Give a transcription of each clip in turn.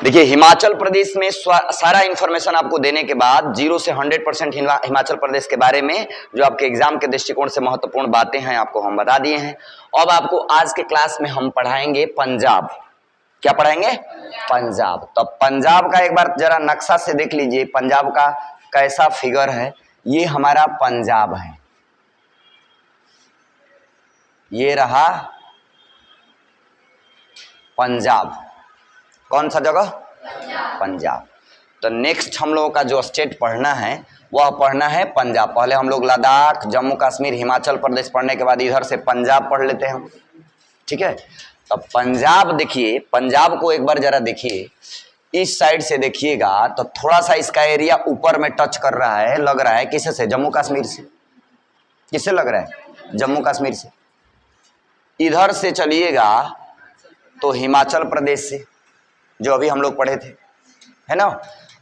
देखिए हिमाचल प्रदेश में सारा इंफॉर्मेशन आपको देने के बाद 0 से 100% हिमाचल प्रदेश के बारे में जो आपके एग्जाम के दृष्टिकोण से महत्वपूर्ण बातें हैं आपको हम बता दिए हैं। अब आपको आज के क्लास में हम पढ़ाएंगे पंजाब। क्या पढ़ाएंगे? पंजाब। तो पंजाब का एक बार जरा नक्शा से देख लीजिए, पंजाब का कैसा फिगर है। ये हमारा पंजाब है, ये रहा पंजाब। कौन सा जगह? पंजाब। तो नेक्स्ट हम लोगों का जो स्टेट पढ़ना है वह पढ़ना है पंजाब। पहले हम लोग लद्दाख, जम्मू कश्मीर, हिमाचल प्रदेश पढ़ने के बाद इधर से पंजाब पढ़ लेते हैं हम। ठीक है, तो पंजाब देखिए, पंजाब को एक बार जरा देखिए, इस साइड से देखिएगा तो थोड़ा सा इसका एरिया ऊपर में टच कर रहा है, लग रहा है किसे से? जम्मू कश्मीर से। किससे लग रहा है? जम्मू कश्मीर से। इधर से चलिएगा तो हिमाचल प्रदेश से, जो अभी हम लोग पढ़े थे, है ना।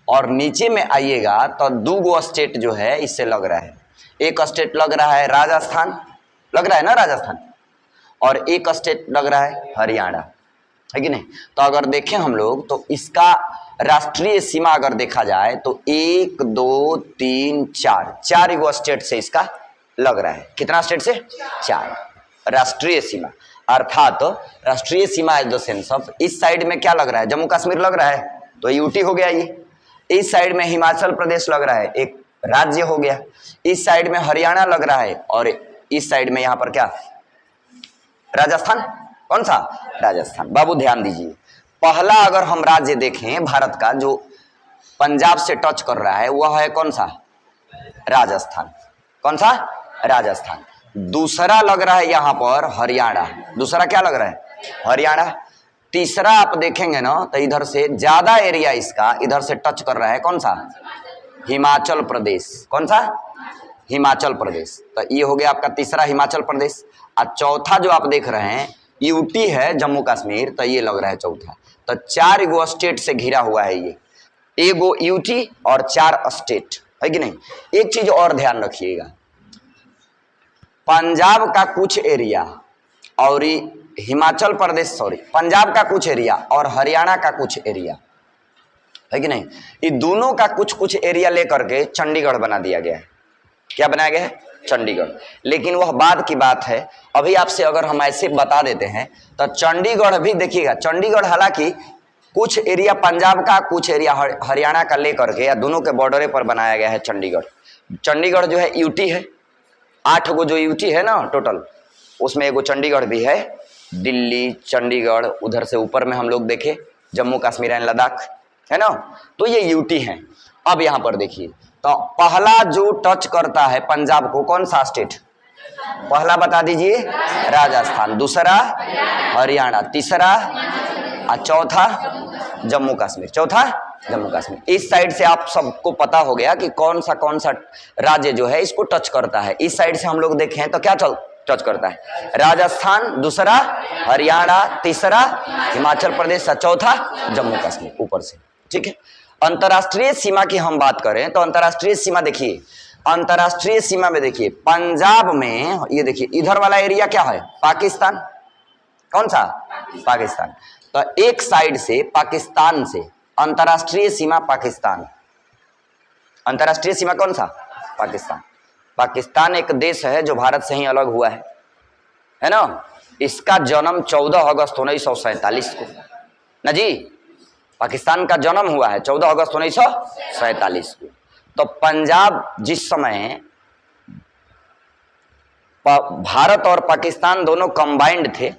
और नीचे में आइएगा तो दो स्टेट जो है इससे लग रहा है। एक स्टेट लग रहा है राजस्थान, लग रहा है ना राजस्थान, और एक स्टेट लग रहा है हरियाणा, है कि नहीं। तो अगर देखें हम लोग तो इसका राष्ट्रीय सीमा अगर देखा जाए तो 1 2 3 4 गो स्टेट से इसका लग रहा है। कितना स्टेट से? 4 राष्ट्रीय सीमा। अर्थात राष्ट्रीय सीमा इज द सेंस ऑफ, इस साइड में क्या लग रहा है? जम्मू कश्मीर लग रहा है तो यूटी हो गया ये। इस साइड में हिमाचल प्रदेश लग रहा है, एक राज्य हो गया। इस साइड में हरियाणा लग रहा है, और इस साइड में यहां पर क्या? राजस्थान। कौन सा? राजस्थान। बाबू ध्यान दीजिए, पहला अगर हम राज्य देखें भारत का जो पंजाब से टच कर रहा है वह है कौन सा? राजस्थान। कौन सा? राजस्थान। दूसरा लग रहा है यहां पर हरियाणा। दूसरा क्या लग रहा है? हरियाणा। तीसरा आप देखेंगे ना तो इधर से ज्यादा एरिया इसका इधर से टच कर रहा है, कौन सा? हिमाचल प्रदेश। कौन सा? हिमाचल प्रदेश। तो ये हो गया आपका तीसरा हिमाचल प्रदेश। और चौथा जो आप देख रहे हैं यूटी है, जम्मू कश्मीर, तो ये लग रहा है चौथा। तो 4 गो स्टेट से घिरा हुआ है ये, एगो यूटी और 4 स्टेट, है कि नहीं। एक चीज और ध्यान रखिएगा, पंजाब का कुछ एरिया और हिमाचल प्रदेश, सॉरी, पंजाब का कुछ एरिया और हरियाणा का कुछ एरिया, है कि नहीं, ये दोनों का कुछ कुछ एरिया लेकर के चंडीगढ़ बना दिया गया है। क्या बनाया गया है? चंडीगढ़। लेकिन वह बाद की बात है। अभी आपसे अगर हम ऐसे बता देते हैं तो चंडीगढ़ भी देखिएगा, चंडीगढ़ हालांकि कुछ एरिया पंजाब का कुछ एरिया हरियाणा का लेकर के या दोनों के बॉर्डर पर बनाया गया है चंडीगढ़। चंडीगढ़ जो है यूटी है, 8 गो जो यूटी है ना टोटल, उसमें एगो चंडीगढ़ भी है। दिल्ली, चंडीगढ़, उधर से ऊपर में हम लोग देखे जम्मू कश्मीर एंड लद्दाख, है ना, तो ये यूटी है। अब यहाँ पर देखिए तो पहला जो टच करता है पंजाब को, कौन सा स्टेट? पहला बता दीजिए, राजस्थान। दूसरा हरियाणा, तीसरा और चौथा जम्मू कश्मीर। चौथा जम्मू कश्मीर। इस साइड से आप सबको पता हो गया कि कौन सा राज्य जो है इसको टच करता है। इस साइड से हम लोग देखें तो क्या टच करता है? राजस्थान, दूसरा हरियाणा, तीसरा हिमाचल प्रदेश, चौथा जम्मू कश्मीर ऊपर से। ठीक है, अंतर्राष्ट्रीय सीमा की हम बात करें तो अंतर्राष्ट्रीय सीमा देखिए, अंतर्राष्ट्रीय सीमा में देखिए पंजाब में ये देखिए इधर वाला एरिया क्या है? पाकिस्तान। कौन सा? पाकिस्तान। तो एक साइड से पाकिस्तान से अंतर्राष्ट्रीय सीमा पाकिस्तान। अंतर्राष्ट्रीय सीमा कौन सा? पाकिस्तान। पाकिस्तान एक देश है जो भारत से ही अलग हुआ है ना। इसका जन्म 14 अगस्त 1947 को, ना जी, पाकिस्तान का जन्म हुआ है 14 अगस्त 1947 को। तो पंजाब जिस समय भारत और पाकिस्तान दोनों कंबाइंड थे,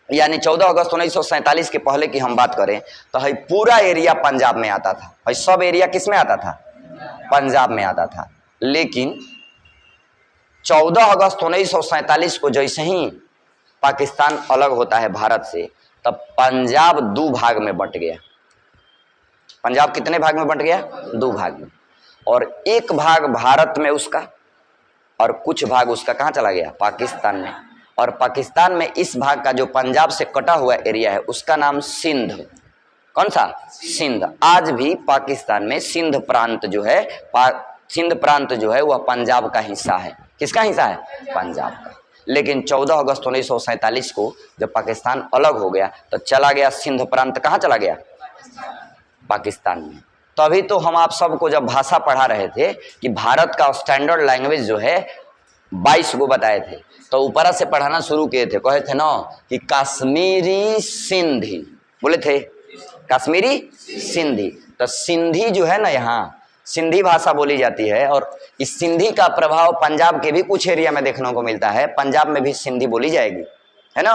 यानी 14 अगस्त 1947 के पहले की हम बात करें तो है पूरा एरिया पंजाब में आता था। है सब एरिया किस में आता था? पंजाब में आता था। लेकिन 14 अगस्त 1947 को जैसे ही पाकिस्तान अलग होता है भारत से, तब पंजाब 2 भाग में बंट गया। पंजाब कितने भाग में बंट गया? 2 भाग में। और एक भाग भारत में उसका, और कुछ भाग उसका कहाँ चला गया? पाकिस्तान में। और पाकिस्तान में इस भाग का जो पंजाब से कटा हुआ एरिया है उसका नाम सिंध। कौन सा? सिंध। आज भी पाकिस्तान में सिंध प्रांत जो है, सिंध प्रांत जो है वह पंजाब का हिस्सा है। किसका हिस्सा है? पंजाब का। लेकिन 14 अगस्त 1947 को जब पाकिस्तान अलग हो गया तो चला गया सिंध प्रांत, कहाँ चला गया? पाकिस्तान में। तभी तो हम आप सबको जब भाषा पढ़ा रहे थे कि भारत का स्टैंडर्ड लैंग्वेज जो है 22 को बताए थे, तो ऊपर से पढ़ाना शुरू किए थे, कहे थे ना कि कश्मीरी सिंधी, बोले थे कश्मीरी सिंधी। तो सिंधी जो है ना, यहाँ सिंधी भाषा बोली जाती है, और इस सिंधी का प्रभाव पंजाब के भी कुछ एरिया में देखने को मिलता है। पंजाब में भी सिंधी बोली जाएगी, है ना।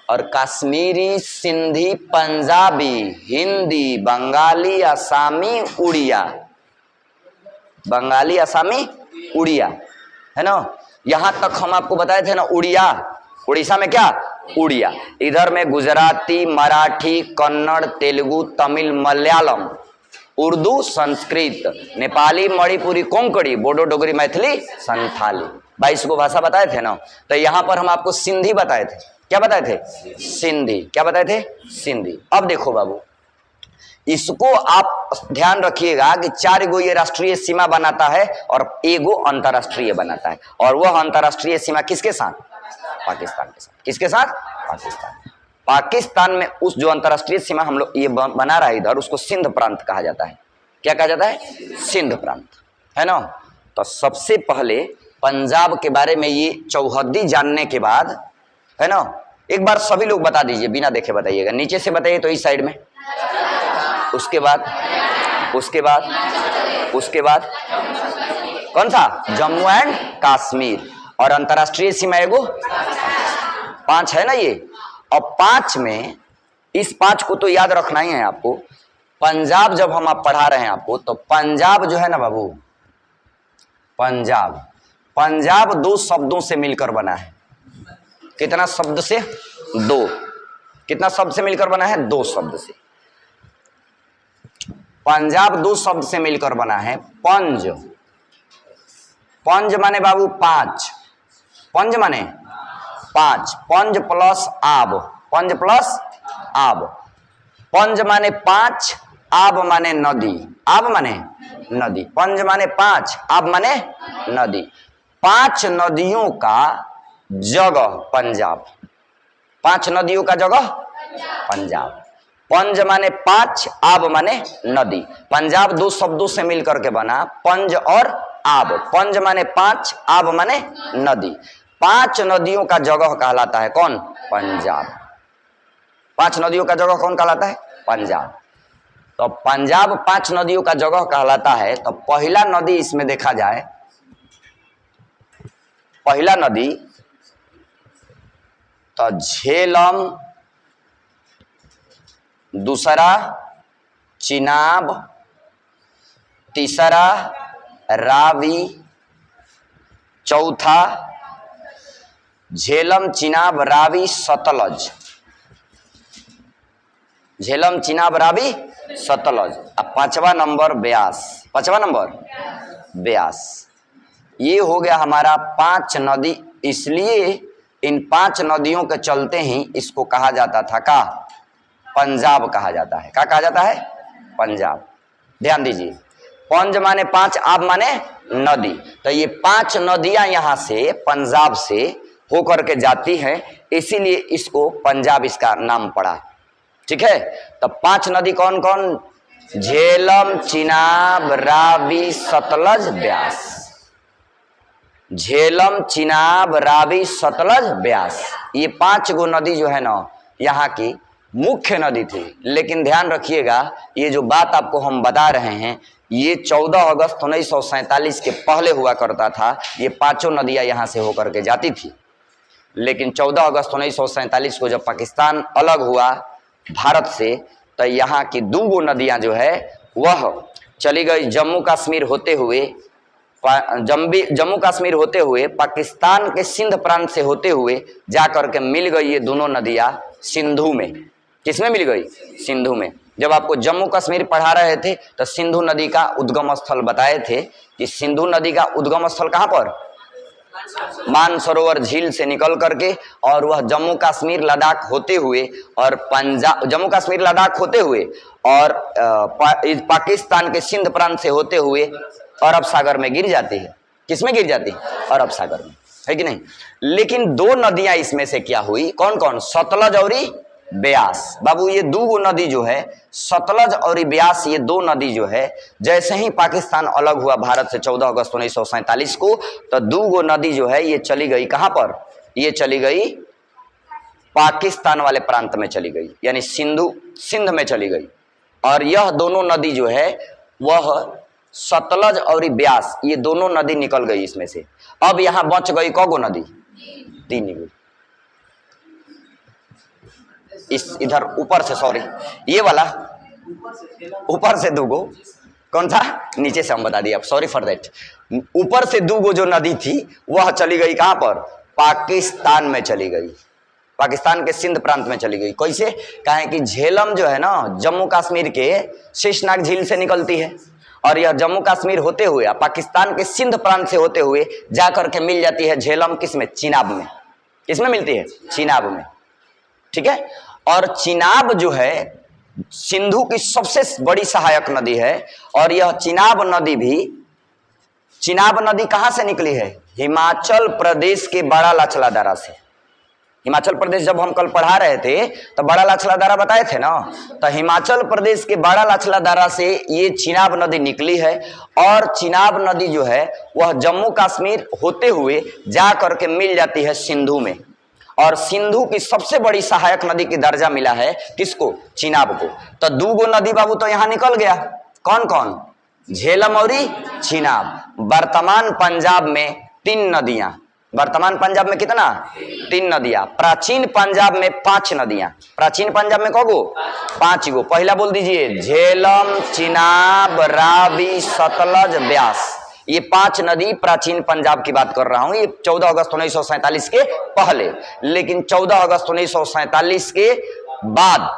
और कश्मीरी, सिंधी, पंजाबी, हिंदी, बंगाली, आसामी, उड़िया, बंगाली, आसामी, उड़िया, है ना। यहां तक हम आपको बताए थे ना उड़िया, उड़ीसा में क्या उड़िया। इधर में गुजराती, मराठी, कन्नड़, तेलुगु, तमिल, मलयालम, उर्दू, संस्कृत, नेपाली, मणिपुरी, कोंकणी, बोडो, डोगरी, मैथिली, संथाली, 22 को भाषा बताए थे ना। तो यहां पर हम आपको सिंधी बताए थे। क्या बताए थे? सिंधी। क्या बताए थे? सिंधी। अब देखो बाबू, इसको आप ध्यान रखिएगा कि 4 गो ये राष्ट्रीय सीमा बनाता है और एगो अंतरराष्ट्रीय बनाता है। और वह अंतरराष्ट्रीय सीमा किसके साथ? पाकिस्तान के साथ। किसके साथ? पाकिस्तान। पाकिस्तान में उस जो अंतरराष्ट्रीय सीमा हम लोग ये बना रहा है इधर, उसको सिंध प्रांत कहा जाता है। क्या कहा जाता है? सिंध प्रांत, है ना। तो सबसे पहले पंजाब के बारे में ये चौहद्दी जानने के बाद, है ना, एक बार सभी लोग बता दीजिए, बिना देखे बताइएगा। नीचे से बताइए तो इस साइड में, उसके बाद, उसके बाद, उसके बाद कौन सा? जम्मू एंड कश्मीर। और अंतरराष्ट्रीय सीमा एगो 5 है ना ये। और 5 में, इस 5 को तो याद रखना ही है आपको। पंजाब जब हम आप पढ़ा रहे हैं आपको, तो पंजाब जो है ना बाबू, पंजाब, पंजाब 2 शब्दों से मिलकर बना है। कितना शब्द से? 2। कितना शब्द से मिलकर बना है? 2 शब्द से। पंजाब 2 शब्द से मिलकर बना है। पंज, पंज माने बाबू 5, पंज माने 5, पंज प्लस आब, पंज प्लस आब। पंज माने 5, आब माने नदी, आब माने नदी। पंज माने 5, आब माने नदी। 5 नदियों का जगह पंजाब, 5 नदियों का जगह पंजाब। पंज माने 5, आब माने नदी। पंजाब 2 शब्दों से मिलकर के बना, पंज और आब। पंज माने 5, आब माने नदी। 5 नदियों का जगह कहलाता है कौन? पंजाब। 5 नदियों का जगह कौन कहलाता है? पंजाब। तो पंजाब 5 नदियों का जगह कहलाता है। तो पहला नदी इसमें देखा जाए, पहला नदी तो झेलम, दूसरा चिनाब, तीसरा रावी, चौथा झेलम, चिनाब, रावी, सतलज। झेलम, चिनाब, रावी, सतलज। अब 5वां नंबर ब्यास। 5वां नंबर ब्यास। ये हो गया हमारा 5 नदी। इसलिए इन 5 नदियों के चलते ही इसको कहा जाता था का? पंजाब कहा जाता है। क्या कहा जाता है? पंजाब। ध्यान दीजिए, पंज माने 5, आब माने नदी। तो ये 5 नदियां यहां से पंजाब से होकर के जाती हैं, इसीलिए इसको पंजाब इसका नाम पड़ा। ठीक है। तो 5 नदी कौन कौन? झेलम, चिनाब, रावी, सतलज, ब्यास। झेलम, चिनाब, रावी, सतलज, ब्यास। ये 5 गो नदी जो है ना, यहाँ की मुख्य नदी थी। लेकिन ध्यान रखिएगा, ये जो बात आपको हम बता रहे हैं, ये 14 अगस्त 1947 के पहले हुआ करता था। ये 5 नदियां यहाँ से होकर के जाती थी। लेकिन 14 अगस्त 1947 को जब पाकिस्तान अलग हुआ भारत से, तो यहाँ की 2 गो नदियां जो है वह चली गई जम्मू कश्मीर होते हुए, जम्मू कश्मीर होते हुए, पाकिस्तान के सिंध प्रांत से होते हुए जाकर के मिल गई ये दोनों नदियां सिंधु में। किसमें मिल गई? सिंधु में। जब आपको जम्मू कश्मीर पढ़ा रहे थे तो सिंधु नदी का उद्गम स्थल बताए थे कि सिंधु नदी का उद्गम स्थल कहां पर? मानसरोवर झील से निकल करके, और वह जम्मू कश्मीर लद्दाख होते हुए और पंजाब, जम्मू कश्मीर लद्दाख होते हुए और पाकिस्तान के सिंध प्रांत से होते हुए अरब सागर में गिर जाती है। किसमें गिर जाती है? अरब सागर में, है कि नहीं। लेकिन 2 नदियां इसमें से क्या हुई? कौन कौन? सतलज और ब्यास। बाबू ये दो नदी जो है सतलज और ब्यास, ये दो नदी जो है जैसे ही पाकिस्तान अलग हुआ भारत से 14 अगस्त 1947 को, तो दो नदी जो है ये चली गई कहां पर, ये चली गई पाकिस्तान वाले प्रांत में चली गई, यानी सिंध में चली गई। और यह दोनों नदी जो है वह सतलज और ब्यास, ये दोनों नदी निकल गई इसमें से। अब यहां बच गई कौगो नदी, 3 गो। इस इधर ऊपर से, सॉरी ये वाला ऊपर से 2 गो, कौन था, नीचे से हम बता दिए, सॉरी फॉर दैट। ऊपर से 2 गो जो नदी थी वह चली गई कहां पर, पाकिस्तान में चली गई, पाकिस्तान के सिंध प्रांत में चली गई। कैसे, कहें कि झेलम जो है ना जम्मू कश्मीर के शेषनाग झील से निकलती है, और यह जम्मू कश्मीर होते हुए पाकिस्तान के सिंध प्रांत से होते हुए जाकर के मिल जाती है झेलम किसमें, चिनाब में। किसमें मिलती है, चिनाब में, ठीक है। और चिनाब जो है सिंधु की सबसे बड़ी सहायक नदी है, और यह चिनाब नदी कहां से निकली है, हिमाचल प्रदेश के बड़ा लाचला दर्रा से। हिमाचल प्रदेश जब हम कल पढ़ा रहे थे तो बड़ा लाचला दर्रा बताए थे ना, तो हिमाचल प्रदेश के बड़ा लाचला दर्रा से ये चिनाब नदी निकली है, और चिनाब नदी जो है वह जम्मू कश्मीर होते हुए जा करके मिल जाती है सिंधु में, और सिंधु की सबसे बड़ी सहायक नदी की दर्जा मिला है किसको, चिनाब को। तो 2 गो नदी बाबू तो यहां निकल गया, कौन कौन, झेलम और चिनाब। वर्तमान पंजाब में 3 नदियां, वर्तमान पंजाब में कितना, 3 नदियां। प्राचीन पंजाब में 5 नदियां, प्राचीन पंजाब में कौगो, 5 गो। पहला बोल दीजिए, झेलम, चिनाब, रावी, सतलज, ब्यास, ये 5 नदी प्राचीन पंजाब की बात कर रहा हूं। ये 14 अगस्त 1947 के पहले, लेकिन 14 अगस्त 1947 के बाद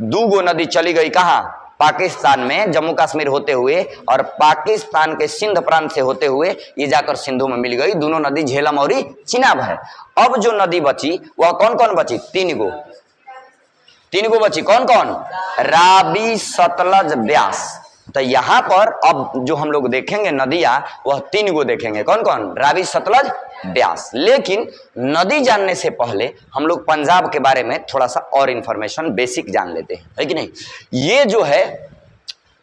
2 गो नदी चली गई कहां, पाकिस्तान में, जम्मू कश्मीर होते हुए, और पाकिस्तान के सिंध प्रांत से होते हुए ये जाकर सिंधु में मिल गई। दोनों नदी झेलम और चिनाब है। अब जो नदी बची वह कौन कौन बची, 3 गो, 3 गो बची, कौन कौन, रावी, सतलज, ब्यास। तो यहां पर अब जो हम लोग देखेंगे नदियां वह 3 गो देखेंगे, कौन कौन, रावी, सतलज, ब्यास। लेकिन नदी जानने से पहले हम लोग पंजाब के बारे में थोड़ा सा और इंफॉर्मेशन बेसिक जान लेते हैं, है कि नहीं। ये जो है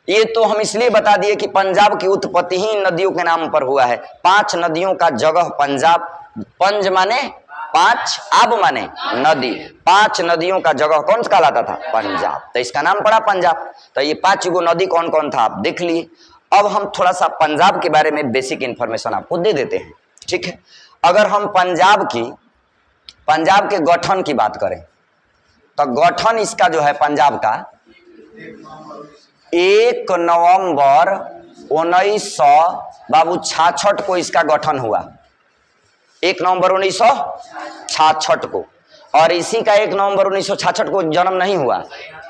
ये तो हम इसलिए बता दिए कि पंजाब की उत्पत्ति ही नदियों के नाम पर हुआ है। 5 नदियों का जगह पंजाब, पंज माने 5, आब माने नदी, 5 नदियों का जगह कौन सा कहलाता था, पंजाब, तो इसका नाम पड़ा पंजाब। तो ये 5 गो नदी कौन कौन था आप देख लिए। अब हम थोड़ा सा पंजाब के बारे में बेसिक इंफॉर्मेशन आपको दे देते हैं, ठीक है। अगर हम पंजाब के गठन की बात करें तो गठन इसका जो है पंजाब का 1 नवंबर 1966 को इसका गठन हुआ, 1 नवंबर 1966 को। और इसी का 1 नवंबर 1966 को जन्म नहीं हुआ,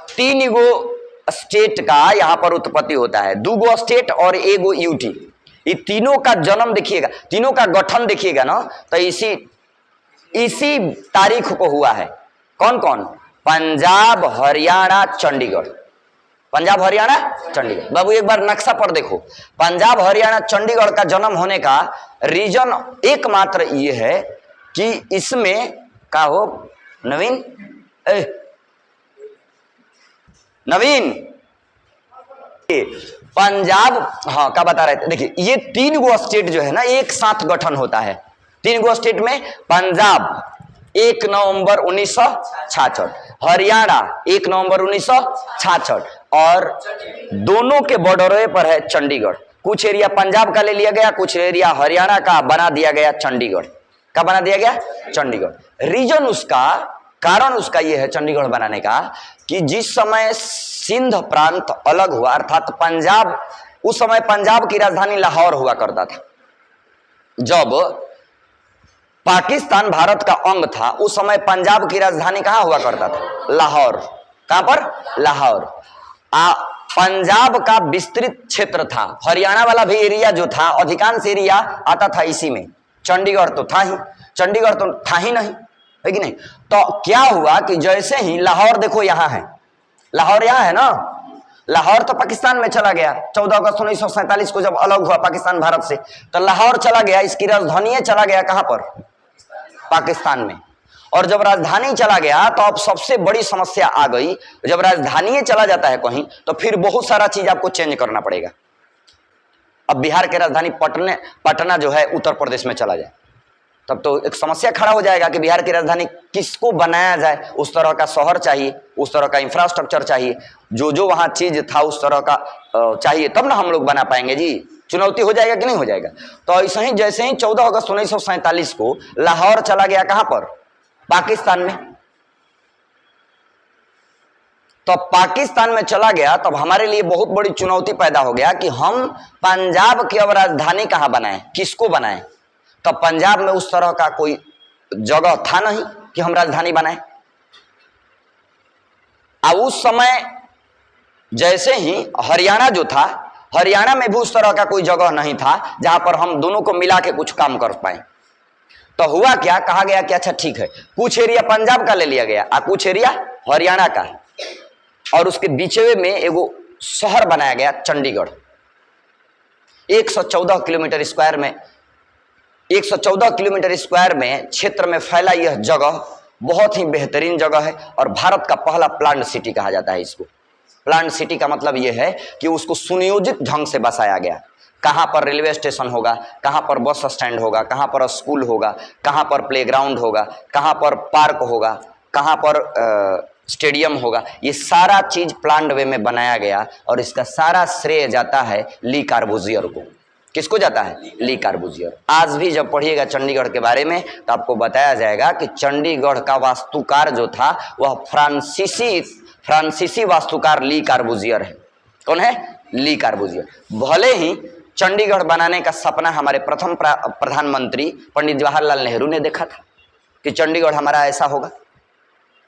3 गो स्टेट का यहाँ पर उत्पत्ति होता है, 2 गो स्टेट और 1 गो यूटी। ये तीनों का जन्म देखिएगा, तीनों का गठन देखिएगा ना, तो इसी तारीख को हुआ है। कौन कौन, पंजाब, हरियाणा, चंडीगढ़, पंजाब, हरियाणा, चंडीगढ़। बाबू एक बार नक्शा पर देखो, पंजाब, हरियाणा, चंडीगढ़ का जन्म होने का रीजन एकमात्र ये है कि इसमें का हो, नवीन पंजाब, हाँ क्या बता रहे थे, देखिए ये 3 गो स्टेट जो है ना एक साथ गठन होता है। 3 गो स्टेट में पंजाब 1 नवंबर 1966, हरियाणा 1 नवंबर 1966, और दोनों के बॉर्डरों पर है चंडीगढ़। कुछ एरिया पंजाब का ले लिया गया, कुछ एरिया हरियाणा का बना दिया गया चंडीगढ़। का बना दिया गया, चंडीगढ़। रीजन उसका, कारण उसका यह है चंडीगढ़ बनाने का कि जिस समय सिंध प्रांत अलग हुआ, अर्थात पंजाब, उस समय पंजाब की राजधानी लाहौर हुआ करता था। जब पाकिस्तान भारत का अंग था उस समय पंजाब की राजधानी कहां हुआ करता था, लाहौर। कहां पर, लाहौर। पंजाब का विस्तृत क्षेत्र था, हरियाणा वाला भी एरिया जो था अधिकांश एरिया आता था इसी में। चंडीगढ़ तो था ही, चंडीगढ़ तो था ही नहीं, है कि नहीं। तो क्या हुआ कि जैसे ही लाहौर, देखो यहां है, लाहौर यहां है ना, लाहौर तो पाकिस्तान में चला गया 14 अगस्त 1947 को जब अलग हुआ पाकिस्तान भारत से, तो लाहौर चला गया, इसकी राजधानी चला गया कहां पर, पाकिस्तान में। और जब राजधानी चला गया तो अब सबसे बड़ी समस्या आ गई, जब राजधानी चला जाता है कहीं तो फिर बहुत सारा चीज आपको चेंज करना पड़ेगा। अब बिहार के राजधानी पटना जो है उत्तर प्रदेश में चला जाए, तब तो एक समस्या खड़ा हो जाएगा कि बिहार की राजधानी किसको बनाया जाए। उस तरह का शहर चाहिए, उस तरह का इंफ्रास्ट्रक्चर चाहिए, जो वहां चीज था उस तरह का चाहिए, तब ना हम लोग बना पाएंगे जी। चुनौती हो जाएगा कि नहीं हो जाएगा। तो ऐसे ही जैसे ही 14 अगस्त 1947 को लाहौर चला गया, कहां पर, पाकिस्तान में, तो पाकिस्तान में चला गया, तब हमारे लिए बहुत बड़ी चुनौती पैदा हो गया कि हम पंजाब की अब राजधानी कहां बनाएं, किसको बनाएं। तब पंजाब में उस तरह का कोई जगह था नहीं कि हम राजधानी बनाएं। अब उस समय जैसे ही हरियाणा जो था, हरियाणा में भी उस तरह का कोई जगह नहीं था जहां पर हम दोनों को मिला के कुछ काम कर पाए। तो हुआ क्या, कहा गया कि अच्छा ठीक है, कुछ एरिया पंजाब का ले लिया गया और कुछ एरिया हरियाणा का, और उसके बीचवे में एगो शहर बनाया गया चंडीगढ़। 114 किलोमीटर स्क्वायर में 114 किलोमीटर स्क्वायर में क्षेत्र में फैला यह जगह बहुत ही बेहतरीन जगह है और भारत का पहला प्लांट सिटी कहा जाता है इसको। प्लांट सिटी का मतलब यह है कि उसको सुनियोजित ढंग से बसाया गया। कहां पर रेलवे स्टेशन होगा, कहां पर बस स्टैंड होगा, कहां पर स्कूल होगा, कहां पर प्लेग्राउंड होगा, कहां पर पार्क होगा, कहां पर स्टेडियम होगा, ये सारा चीज प्लांट वे में बनाया गया। और इसका सारा श्रेय जाता है ली कार्बूजियर को। किसको जाता है, ली कार्बूजियर। आज भी जब पढ़िएगा चंडीगढ़ के बारे में तो आपको बताया जाएगा कि चंडीगढ़ का वास्तुकार जो था वह फ्रांसीसी वास्तुकार ली कार्बूजियर है। कौन है, ली कार्बूजियर। भले ही चंडीगढ़ बनाने का सपना हमारे प्रथम प्रधानमंत्री पंडित जवाहरलाल नेहरू ने देखा था कि चंडीगढ़ हमारा ऐसा होगा,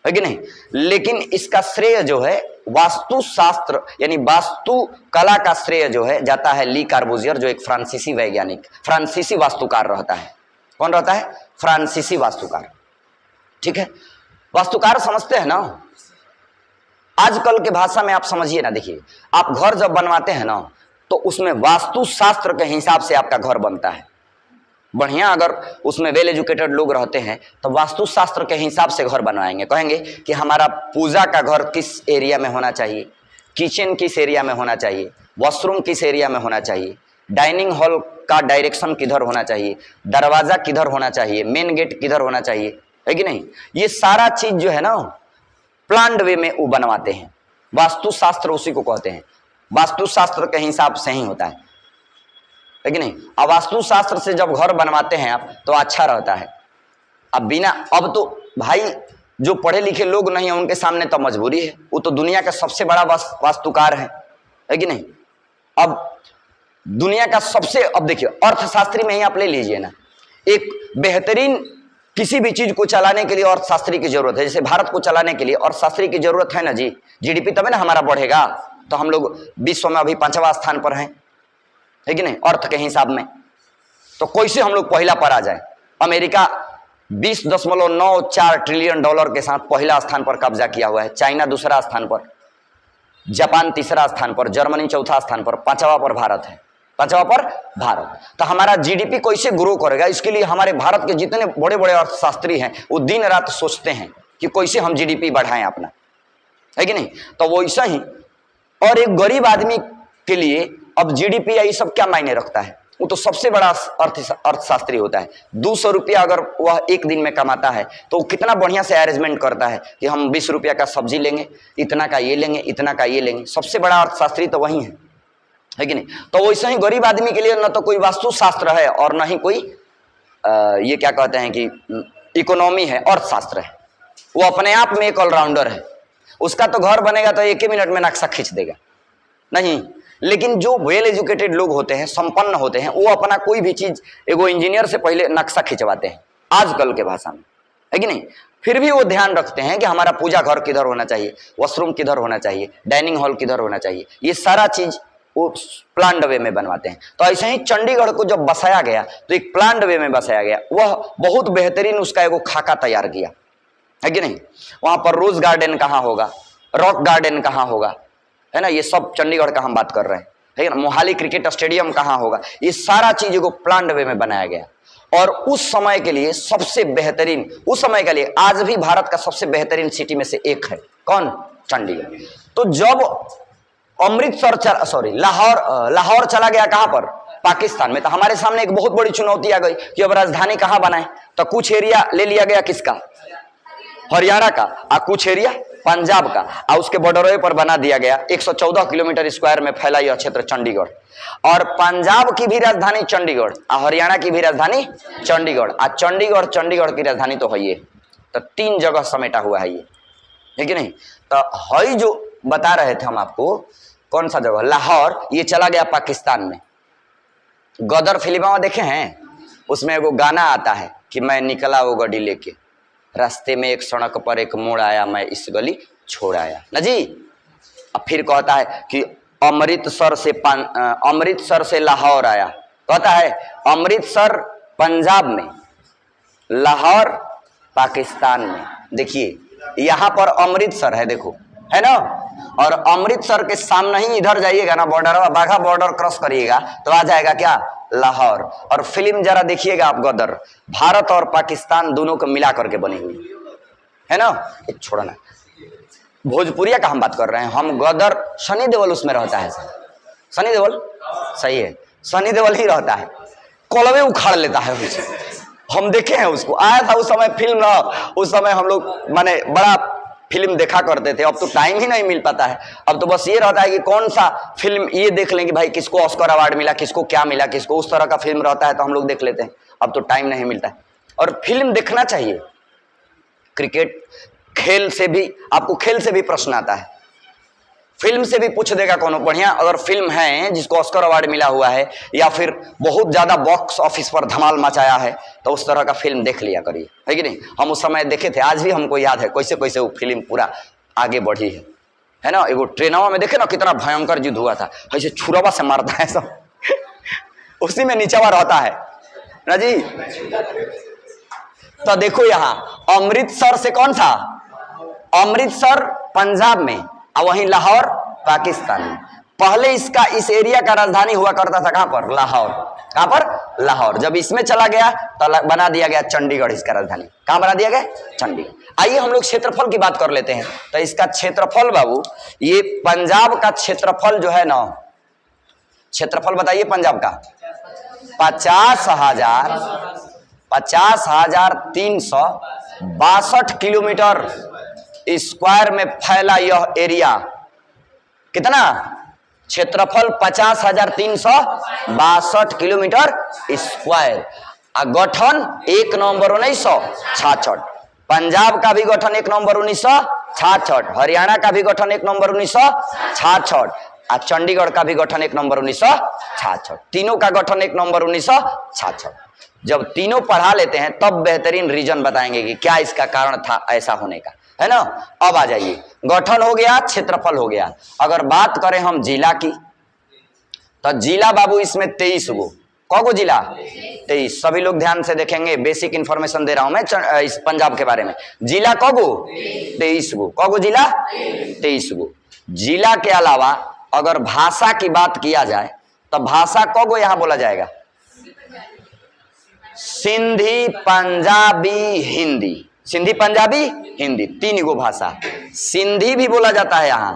है कि नहीं, लेकिन इसका श्रेय जो है वास्तुशास्त्र यानी वास्तु कला का श्रेय जो है जाता है ली कार्बूजियर, जो एक फ्रांसीसी वैज्ञानिक, फ्रांसीसी वास्तुकार रहता है। कौन रहता है, फ्रांसीसी वास्तुकार। ठीक है, वास्तुकार समझते हैं ना, आजकल के भाषा में आप समझिए ना। देखिए, आप घर जब बनवाते हैं ना तो उसमें वास्तुशास्त्र के हिसाब से आपका घर बनता है। बढ़िया अगर उसमें वेल एजुकेटेड लोग रहते हैं तो वास्तुशास्त्र के हिसाब से घर बनवाएंगे। कहेंगे कि हमारा पूजा का घर किस एरिया में होना चाहिए, किचन किस एरिया में होना चाहिए, वॉशरूम किस एरिया में होना चाहिए, डाइनिंग हॉल का डायरेक्शन किधर होना चाहिए, दरवाजा किधर होना चाहिए, मेन गेट किधर होना चाहिए, है कि नहीं। ये सारा चीज जो है ना प्लान्ड वे में वो बनवाते हैं। वास्तुशास्त्र उसी को कहते हैं, वास्तुशास्त्र के हिसाब से ही होता है कि नहीं। अब वास्तुशास्त्र से जब घर बनवाते हैं आप तो अच्छा रहता है। अब बिना, अब तो भाई जो पढ़े लिखे लोग नहीं है उनके सामने तो मजबूरी है, वो तो दुनिया का सबसे बड़ा वास्तुकार है कि नहीं। अब दुनिया का सबसे, अब देखिए अर्थशास्त्री में ही आप ले लीजिए ना, एक बेहतरीन किसी भी चीज को चलाने के लिए अर्थशास्त्री की जरूरत है। जैसे भारत को चलाने के लिए अर्थशास्त्री की जरूरत है ना जी, जीडीपी तब ना हमारा बढ़ेगा। तो हम लोग विश्व में अभी 5वां स्थान पर हैं, है कि नहीं, अर्थ के हिसाब में। तो कैसे हम लोग पहला पर आ जाए। अमेरिका 20.94 ट्रिलियन डॉलर के साथ पहला स्थान पर कब्जा किया हुआ है, चाइना दूसरा स्थान पर, जापान तीसरा स्थान पर, जर्मनी चौथा स्थान पर, 5वां पर भारत है, 5वां पर भारत। तो हमारा जीडीपी कैसे ग्रो करेगा, इसके लिए हमारे भारत के जितने बड़े बड़े अर्थशास्त्री हैं वो दिन रात सोचते हैं कि कैसे हम जीडीपी बढ़ाएं अपना, है कि नहीं। तो वो ऐसा ही, और एक गरीब आदमी के लिए अब जीडीपी या ये सब क्या मायने रखता है, वो तो सबसे बड़ा अर्थशास्त्री होता है। 200 रुपया अगर वह एक दिन में कमाता है तो वो कितना बढ़िया से अरेंजमेंट करता है कि हम 20 रुपया का सब्जी लेंगे, इतना का ये लेंगे, इतना का ये लेंगे। सबसे बड़ा अर्थशास्त्री तो वही है कि नहीं। तो वैसे ही गरीब आदमी के लिए न तो कोई वास्तुशास्त्र है और न ही कोई ये क्या कहते हैं कि इकोनॉमी है, अर्थशास्त्र है। वो अपने आप में एक ऑलराउंडर है। उसका तो घर बनेगा तो 1 ही मिनट में नक्शा खींच देगा नहीं, लेकिन जो वेल एजुकेटेड लोग होते हैं, संपन्न होते हैं, वो अपना कोई भी चीज एगो इंजीनियर से पहले नक्शा खिंचवाते हैं आजकल के भाषा में, है कि नहीं। फिर भी वो ध्यान रखते हैं कि हमारा पूजा घर किधर होना चाहिए, वॉशरूम किधर होना चाहिए, डाइनिंग हॉल किधर होना चाहिए, ये सारा चीज वो प्लान्ड वे में बनवाते हैं। तो ऐसे ही चंडीगढ़ को जब बसाया गया तो एक प्लान्ड वे में बसाया गया। वह बहुत बेहतरीन उसका एगो खाका तैयार किया, है कि नहीं। वहां पर रोज गार्डन कहाँ होगा, रॉक गार्डन कहाँ होगा, है ना, ये सब चंडीगढ़ का हम बात कर रहे हैं, है ना। मोहाली क्रिकेट स्टेडियम कहाँ होगा, ये सारा चीज को प्लान्ड वे में बनाया गया। और उस समय के लिए सबसे बेहतरीन, उस समय के लिए आज भी भारत का सबसे बेहतरीन सिटी में से एक है। कौन? चंडीगढ़। तो जब अमृतसर लाहौर चला गया कहां पर? पाकिस्तान में। तो हमारे सामने एक बहुत बड़ी चुनौती आ गई कि अब राजधानी कहां बनाए। तो कुछ एरिया ले लिया गया किसका? हरियाणा का, और कुछ एरिया पंजाब का, और उसके बॉर्डरों पर बना दिया गया 114 किलोमीटर स्क्वायर में फैला यह क्षेत्र चंडीगढ़। और पंजाब की भी राजधानी चंडीगढ़ और हरियाणा की भी राजधानी चंडीगढ़, और चंडीगढ़ की राजधानी तो है ये। तो 3 जगह समेटा हुआ है ये, है कि नहीं? तो हई जो बता रहे थे हम आपको, कौन सा जगह? लाहौर। ये चला गया पाकिस्तान में। गदर फिल्म देखे हैं? उसमें एगो गाना आता है कि मैं निकला वो गड्डी लेके, रास्ते में एक सड़क पर एक मोड़ आया, मैं इस गली छोड़ आया ना जी। अब फिर कहता है कि अमृतसर से लाहौर आया। कहता है अमृतसर पंजाब में, लाहौर पाकिस्तान में। देखिए यहां पर अमृतसर है, देखो है ना, और अमृतसर के सामने ही इधर जाइएगा ना, बॉर्डर, बाघा बॉर्डर क्रॉस करिएगा तो आ जाएगा क्या? लाहौर। और फिल्म जरा देखिएगा आप, गदर, भारत और पाकिस्तान दोनों को मिला करके बनी हुई है ना। एक छोड़ा ना, भोजपुरिया का हम बात कर रहे हैं हम। गदर सनी देओल उसमें रहता है, सनी देओल, सही है, सनी देओल ही रहता है, कोलवे उखाड़ लेता है उसे। हम देखे हैं उसको, आया था उस समय फिल्म ना, उस समय हम लोग माने बड़ा फिल्म देखा करते थे। अब तो टाइम ही नहीं मिल पाता है। अब तो बस ये रहता है कि कौन सा फिल्म ये देख लेंगे भाई, किसको ऑस्कर अवार्ड मिला, किसको क्या मिला, किसको, उस तरह का फिल्म रहता है तो हम लोग देख लेते हैं। अब तो टाइम नहीं मिलता है, और फिल्म देखना चाहिए। क्रिकेट खेल से भी, आपको खेल से भी प्रश्न आता है, फिल्म से भी पूछ देगा कोनो बढ़िया अगर फिल्म है जिसको ऑस्कर अवार्ड मिला हुआ है, या फिर बहुत ज्यादा बॉक्स ऑफिस पर धमाल मचाया है, तो उस तरह का फिल्म देख लिया करिए, है कि नहीं। हम उस समय देखे थे, आज भी हमको याद है कैसे कैसे वो फिल्म पूरा आगे बढ़ी है ना। एगो ट्रेनवा में देखे ना कितना भयंकर युद्ध हुआ था, ऐसे छुरवा से मारता है सब उसी में नीचवा रहता है ना जी। तो देखो यहाँ अमृतसर से कौन था? अमृतसर पंजाब में, और वहीं लाहौर पाकिस्तान में। पहले इसका, इस एरिया का राजधानी हुआ करता था कहां पर? लाहौर। कहां पर? लाहौर। जब इसमें चला गया तो बना दिया गया चंडीगढ़ इसका राजधानी। कहां बना दिया गया? चंडीगढ़। आइए हम लोग क्षेत्रफल की बात कर लेते हैं। तो इसका क्षेत्रफल बाबू, ये पंजाब का क्षेत्रफल जो है ना, क्षेत्रफल बताइए पंजाब का, 50,362 किलोमीटर स्क्वायर में फैला यह एरिया। कितना क्षेत्रफल? 50,362 किलोमीटर स्क्वायर। गठन 1 नवंबर 1966। पंजाब का भी गठन 1 नवंबर 1966, हरियाणा का भी गठन 1 नवंबर 1966, और चंडीगढ़ का भी गठन 1 नवंबर 1966। तीनों का गठन 1 नवंबर 1966। जब तीनों पढ़ा लेते हैं तब बेहतरीन रीजन बताएंगे कि क्या इसका कारण था ऐसा होने का, है ना। अब आ जाइए, गठन हो गया, क्षेत्रफल हो गया। अगर बात करें हम जिला की, तो जिला बाबू इसमें 23 गो। कौगो जिला? 23। सभी लोग ध्यान से देखेंगे, बेसिक इंफॉर्मेशन दे रहा हूं मैं इस पंजाब के बारे में। जिला कौगो? 23 गो। कौगो जिला? 23 गो। जिला के अलावा अगर भाषा की बात किया जाए तो भाषा कौगो यहां बोला जाएगा? सिंधी, पंजाबी, हिंदी। सिंधी, पंजाबी, हिंदी, 3 गो भाषा। सिंधी भी बोला जाता है यहां,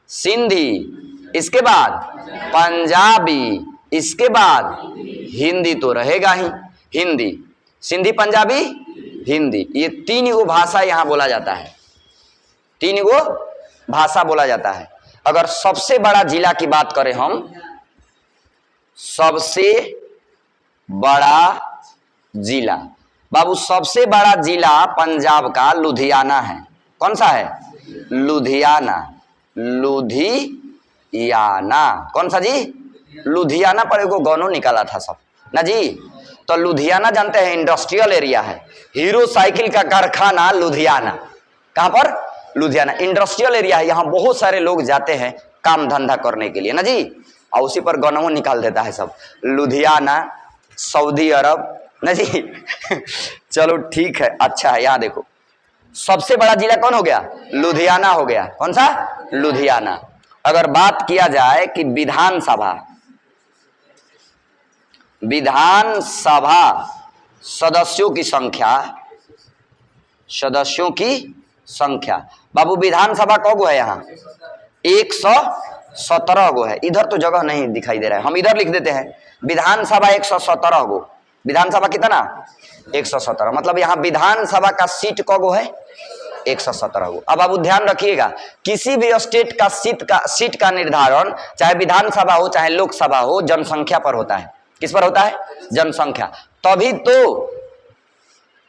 सिंधी, इसके बाद पंजाबी, इसके बाद हिंदी तो रहेगा ही, हिंदी, सिंधी, पंजाबी, हिंदी, ये 3 गो भाषा यहां बोला जाता है। 3 गो भाषा बोला जाता है। अगर सबसे बड़ा जिला की बात करें हम, सबसे बड़ा जिला बाबू, सबसे बड़ा जिला पंजाब का लुधियाना है। कौन सा है? लुधियाना। लुधियाना कौन सा जी? लुधियाना पर एगो गानो निकाला था सब ना जी। तो लुधियाना जानते हैं इंडस्ट्रियल एरिया है, हीरो साइकिल का कारखाना लुधियाना। कहां पर? लुधियाना इंडस्ट्रियल एरिया है। यहाँ बहुत सारे लोग जाते हैं काम धंधा करने के लिए ना जी, और उसी पर गानों निकाल देता है सब, लुधियाना, सऊदी अरब ना जी चलो ठीक है, अच्छा है। यहाँ देखो सबसे बड़ा जिला कौन हो गया? लुधियाना हो गया। कौन सा? लुधियाना। अगर बात किया जाए कि विधानसभा सदस्यों की संख्या, सदस्यों की संख्या। बाबू विधानसभा कौ गो है यहाँ? 117 गो है। इधर तो जगह नहीं दिखाई दे रहा है, हम इधर लिख देते हैं विधानसभा 117 गो। विधानसभा कितना? 117। मतलब यहाँ विधानसभा का सीट कौ गो है? 117 गो। अब आप ध्यान रखिएगा, किसी भी स्टेट का सीट का निर्धारण, चाहे विधानसभा हो चाहे लोकसभा हो, जनसंख्या पर होता है। किस पर होता है? जनसंख्या। तभी तो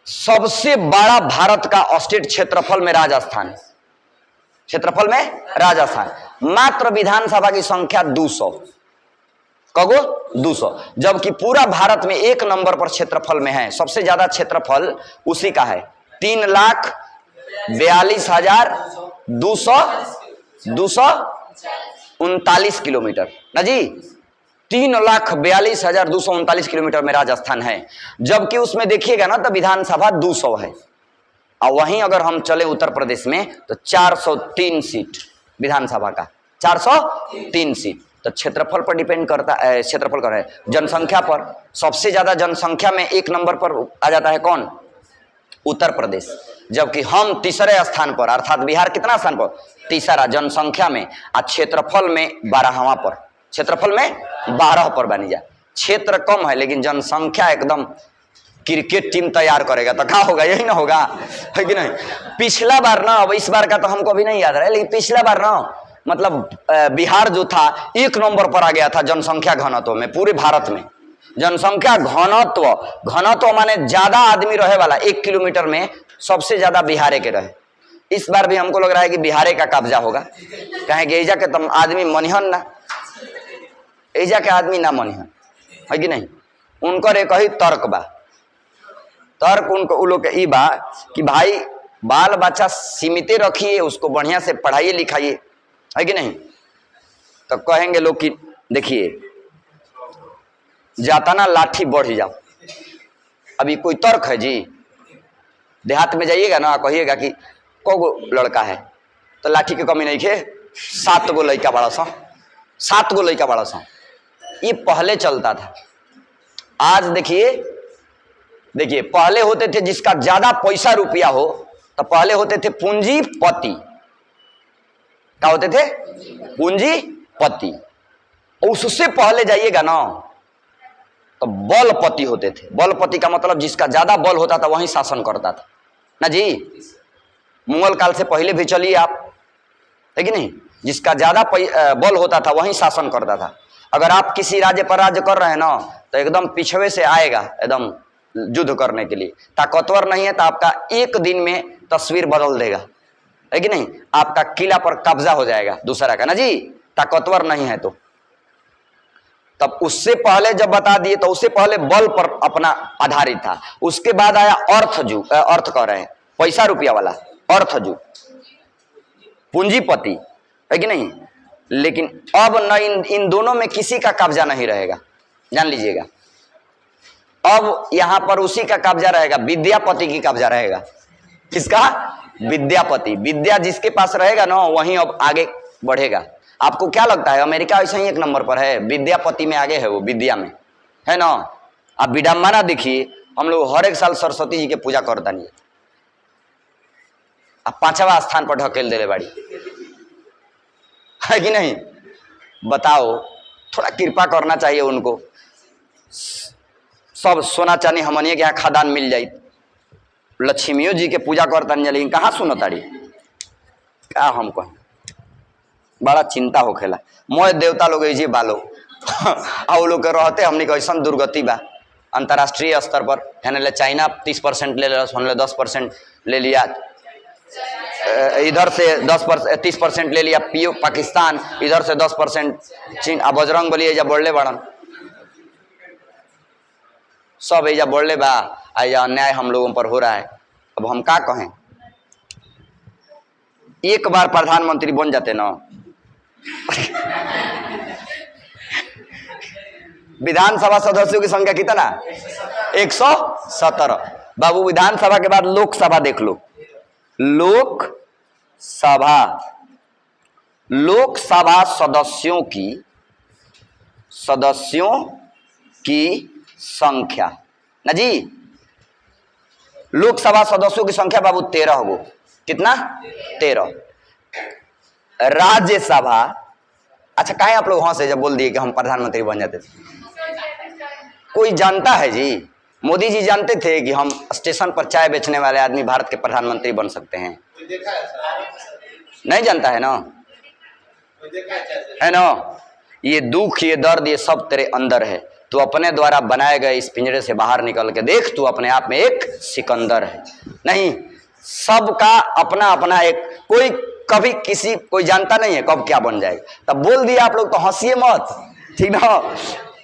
सबसे बड़ा भारत का स्टेट क्षेत्रफल में राजस्थान, क्षेत्रफल में राजस्थान। मात्र विधानसभा की संख्या 200, कगो 200, जबकि पूरा भारत में एक नंबर पर क्षेत्रफल में है। सबसे ज्यादा क्षेत्रफल उसी का है, 3,42,239 किलोमीटर ना जी। 3,42,239 किलोमीटर में राजस्थान है, जबकि उसमें देखिएगा ना तो विधानसभा 200 है। और वहीं अगर हम चले उत्तर प्रदेश में तो 403 सीट विधानसभा का, 403 सीट। तो क्षेत्रफल पर डिपेंड करता है, क्षेत्रफल कर रहा है, जनसंख्या पर। सबसे ज्यादा जनसंख्या में एक नंबर पर आ जाता है कौन? उत्तर प्रदेश। जबकि हम तीसरे स्थान पर, अर्थात बिहार कितना स्थान पर? तीसरा जनसंख्या में, और क्षेत्रफल में 12वां पर। क्षेत्रफल में 12 पर बनी जा। क्षेत्र कम है लेकिन जनसंख्या एकदम क्रिकेट टीम तैयार करेगा तो क्या होगा? यही ना होगा, है कि नहीं? पिछला बार ना, अब इस बार का तो हमको अभी नहीं याद रहा है, लेकिन पिछला बार ना मतलब बिहार जो था एक नंबर पर आ गया था जनसंख्या घनत्व में पूरे भारत में। जनसंख्या घनत्व माने ज्यादा आदमी रहे वाला, 1 किलोमीटर में सबसे ज्यादा बिहारे के रहे। इस बार भी हमको लग रहा है कि बिहारे का कब्जा होगा। कहेंगे एजा के तुम आदमी मनिहन ना, एजा के आदमी ना मनिहन, है कि नहीं? उनकर एक ही तर्क बा, तर्क उनको उ लोग के ई बा कि भाई बाल बच्चा सीमित रखिए, उसको बढ़िया से पढ़ाइए लिखाइए, है कि नहीं? तो कहेंगे लोग कि देखिए जाता ना लाठी बढ़ जाओ। अभी कोई तर्क है जी? देहात में जाइएगा ना, कहिएगा कि को लड़का है तो लाठी की कमी नहीं खे, 7 गो लड़का बड़ा सा, 7 गो लड़का बड़ा सा। ये पहले चलता था। आज देखिए पहले होते थे जिसका ज्यादा पैसा रुपया हो तो पहले होते थे पूंजीपति। क्या होते थे? पूंजीपति। उससे पहले जाइएगा ना तो बलपति होते थे। बलपति का मतलब जिसका ज्यादा बल होता था वही शासन करता था ना जी। मुगल काल से पहले भी चलिए आप, है कि नहीं? जिसका ज्यादा बल होता था वही शासन करता था। अगर आप किसी राज्य पर राज्य कर रहे हैं ना तो एकदम पिछवे से आएगा एकदम युद्ध करने के लिए। ताकतवर नहीं है तो आपका एक दिन में तस्वीर बदल देगा, है कि नहीं? आपका किला पर कब्जा हो जाएगा दूसरा का ना जी, ताकतवर नहीं है तो। तब उससे पहले जब बता दिए तो उससे पहले बल पर अपना आधारित था। उसके बाद आया अर्थ कह रहे हैं पैसा रुपया वाला, अर्थजू, पूंजीपति, है कि नहीं? लेकिन अब न इन दोनों में किसी का कब्जा नहीं रहेगा, जान लीजिएगा। अब यहां पर उसी का कब्जा रहेगा, विद्यापति की कब्जा रहेगा। किसका? विद्यापति। विद्या जिसके पास रहेगा ना वहीं अब आगे बढ़ेगा। आपको क्या लगता है अमेरिका ऐसे ही 1 नंबर पर है? विद्यापति में आगे है, वो विद्या में है ना। आप विडम्बना देखिए, हम लोग हर एक साल सरस्वती जी के पूजा करता नहीं, अब 5वां स्थान पर ढकेल दे बाड़ी, है कि नहीं? बताओ, थोड़ा कृपा करना चाहिए उनको। सब सोना चांदी हमनिए के यहाँ खदान मिल जाये, लक्ष्मियों जी के पूजा करता नहीं, लेकिन कहाँ सुनताड़ी। क्या हम कहें, बड़ा चिंता होखेला। मोय देवता लोग जी बालो आ लोग के रहते हमने के ऐसा दुर्गति बा अंतर्राष्ट्रीय स्तर पर। है चाइना 30% ले लिया, 10% ले लिया, इधर से 30% ले लिया पाकिस्तान, इधर से 10% चीन। अब बजरंग बली एजा बढ़ले बड़न, सब एजा बढ़ले बा। एजा अन्याय हम लोगों पर हो रहा है। अब हम क्या कहें? एक बार प्रधानमंत्री बन जाते ना विधानसभा सदस्यों की संख्या कितना? 117। बाबू विधानसभा के बाद लोकसभा देख लो। लोकसभा सदस्यों की संख्या ना जी, लोकसभा सदस्यों की संख्या बाबू 13 गो। कितना? 13। राज्यसभा, अच्छा काहे आप लोग हंसे जब बोल दिए कि हम प्रधानमंत्री बन जाते थे? कोई जानता है जी? मोदी जी जानते थे कि हम स्टेशन पर चाय बेचने वाले आदमी भारत के प्रधानमंत्री बन सकते हैं? नहीं जानता है ना? है ना? ये दुख, ये दर्द, ये सब तेरे अंदर है। तू अपने द्वारा बनाए गए इस पिंजरे से बाहर निकल के देख, तू अपने आप में एक सिकंदर है। नहीं, सबका अपना अपना एक, कोई कभी किसी कोई जानता नहीं है कब क्या बन जाएगा। तब बोल दिया आप लोग तो हंसिए मत, ठीक ना?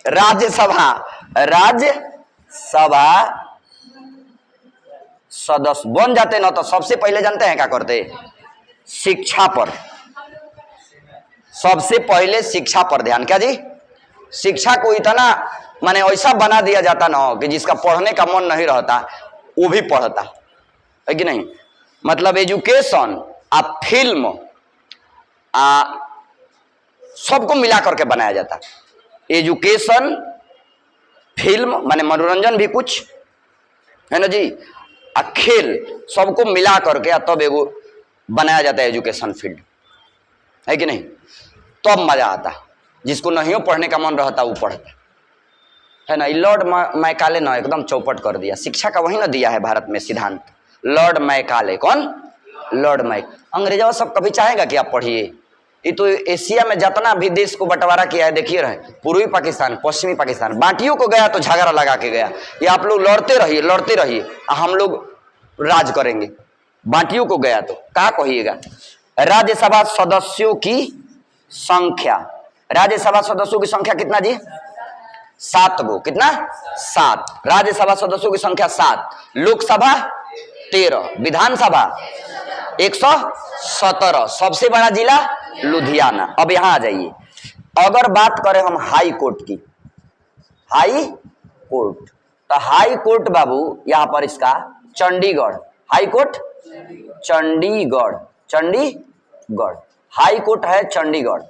राज्यसभा, राज्यसभा सदस्य बन जाते ना तो सबसे पहले जानते हैं क्या करते? शिक्षा पर, सबसे पहले शिक्षा पर ध्यान। क्या जी? शिक्षा को इतना माने ऐसा बना दिया जाता ना कि जिसका पढ़ने का मन नहीं रहता वो भी पढ़ता है कि नहीं? मतलब एजुकेशन, फिल्म, सबको मिला करके बनाया जाता। एजुकेशन, फिल्म माने मनोरंजन भी कुछ है ना जी, खेल, सबको मिला करके तब एगो बनाया जाता है एजुकेशन फील्ड, है कि नहीं? तब मजा आता। जिसको नहीं पढ़ने का मन रहता वो पढ़ता है ना। लॉर्ड मैकाले ना एकदम चौपट कर दिया शिक्षा का, वही ना दिया है भारत में सिद्धांत। लॉर्ड मैकाले, कौन? Lord Mac. अंग्रेजों सब कभी चाहेगा कि आप पढ़िए? ये तो एशिया में जितना भी देश को बंटवारा किया है देखिए रहे, पूर्वी पाकिस्तान, पश्चिमी पाकिस्तान, बाटियों को गया तो झगड़ा लगा के गया। ये आप लोग लड़ते रहिए, लड़ते रहिए, हम लोग राज करेंगे। बाटियों को गया तो क्या कहिएगा? राज्यसभा सदस्यों की संख्या, राज्यसभा सदस्यों की संख्या कितना जी? 7 गो। कितना? 7। राज्यसभा सदस्यों की संख्या 7, लोकसभा 13, विधानसभा 117। सबसे बड़ा जिला लुधियाना। अब यहां आ जाइए, अगर बात करें हम हाई कोर्ट की, हाई कोर्ट, तो हाई कोर्ट बाबू यहां पर इसका Chandigarh, high court Chandigarh, Chandigarh high court है चंडीगढ़।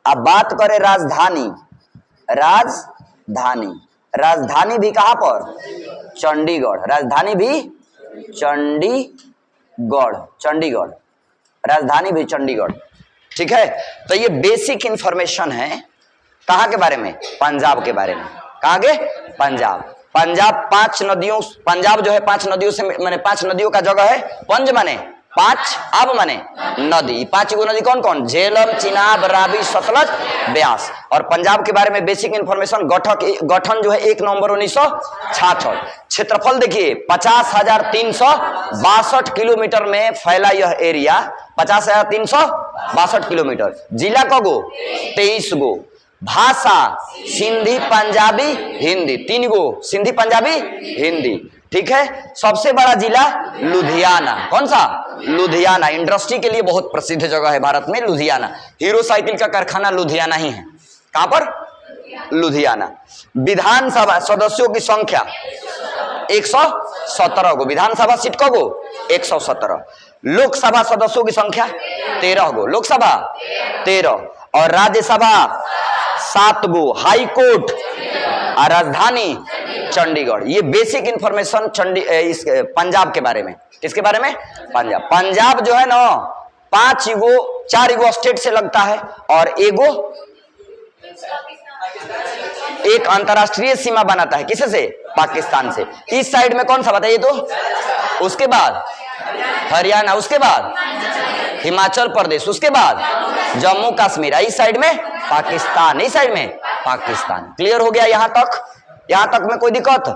अब बात करें राजधानी, राजधानी, राजधानी भी कहां पर? चंडीगढ़, राजधानी भी चंडीगढ़, चंडीगढ़, राजधानी भी चंडीगढ़। ठीक है, तो ये बेसिक इंफॉर्मेशन है कहां के बारे में? पंजाब के बारे में। कहां के? पंजाब। पंजाब 5 नदियों, पंजाब जो है 5 नदियों से माने 5 नदियों का जगह है। पंज माने 5, अब माने नदी। 5 गो नदी कौन कौन? झेलम, चिनाब, रावी, सतलज, ब्यास। और पंजाब के बारे में बेसिक इंफॉर्मेशन, गठन जो है 1 नवंबर 1966। क्षेत्रफल देखिए 50,362 किलोमीटर में फैला यह एरिया, 50,362 किलोमीटर। जिला कगो? 23 गो। भाषा सिंधी, पंजाबी, हिंदी, 3 गो, सिंधी, पंजाबी, हिंदी। ठीक है, सबसे बड़ा जिला लुधियाना। कौन सा? लुधियाना। इंडस्ट्री के लिए बहुत प्रसिद्ध जगह है भारत में लुधियाना। हीरो साइकिल का कारखाना लुधियाना ही है। कहां पर? लुधियाना। विधानसभा सदस्यों की संख्या 117 गो। विधानसभा सीट को गो? 117। लोकसभा सदस्यों की संख्या 13 गो। लोकसभा 13 और राज्यसभा 7 गो। हाई कोर्ट और राजधानी चंडीगढ़। ये बेसिक इंफॉर्मेशन इस पंजाब के बारे में। किसके बारे में? पंजाब। पंजाब जो है ना 4 गो स्टेट से लगता है और एक अंतरराष्ट्रीय सीमा बनाता है। किसे से? पाकिस्तान से। इस साइड में कौन सा बताइए तो? उसके बाद हरियाणा, उसके बाद हिमाचल प्रदेश, उसके बाद जम्मू कश्मीर, इस साइड में पाकिस्तान, इस साइड में पाकिस्तान। क्लियर हो गया यहां तक? यहां तक में कोई दिक्कत?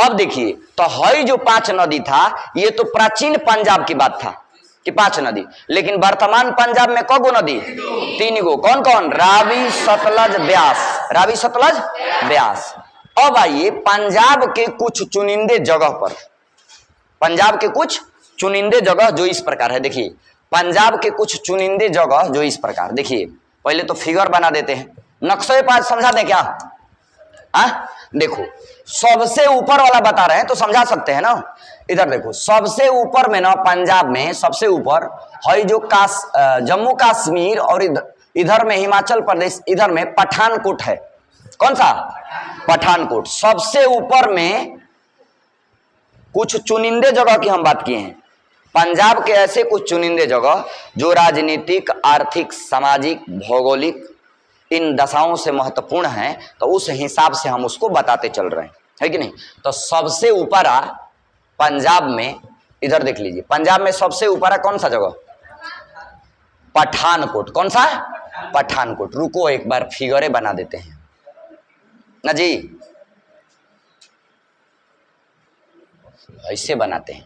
अब देखिए, तो हई जो 5 नदी था ये तो प्राचीन पंजाब की बात था कि 5 नदी, लेकिन वर्तमान पंजाब में कगो नदी? 3 गो। कौन कौन? रावी, सतलज, ब्यास। रावी, सतलज, ब्यास। अब आइए पंजाब के कुछ चुनिंदे जगह पर, पंजाब के कुछ चुनिंदे जगह जो इस प्रकार है। देखिए पंजाब के कुछ चुनिंदे जगह जो इस प्रकार, देखिए पहले तो फिगर बना देते हैं, नक्शे पर समझा दें क्या? देखो सबसे ऊपर वाला बता रहे हैं तो समझा सकते हैं ना। इधर देखो सबसे ऊपर में ना पंजाब में सबसे ऊपर है जो जम्मू कश्मीर और इधर में हिमाचल प्रदेश, इधर में पठानकोट है। कौन सा? पठानकोट। सबसे ऊपर में कुछ चुनिंदे जगह की हम बात किए हैं। पंजाब के ऐसे कुछ चुनिंदे जगह जो राजनीतिक, आर्थिक, सामाजिक, भौगोलिक इन दशाओं से महत्वपूर्ण हैं, तो उस हिसाब से हम उसको बताते चल रहे हैं, है कि नहीं। तो सबसे ऊपर पंजाब में, इधर देख लीजिए, पंजाब में सबसे ऊपर कौन सा जगह? पठानकोट। कौन सा? पठानकोट। रुको एक बार फिगरे बना देते हैं ना जी, ऐसे बनाते हैं।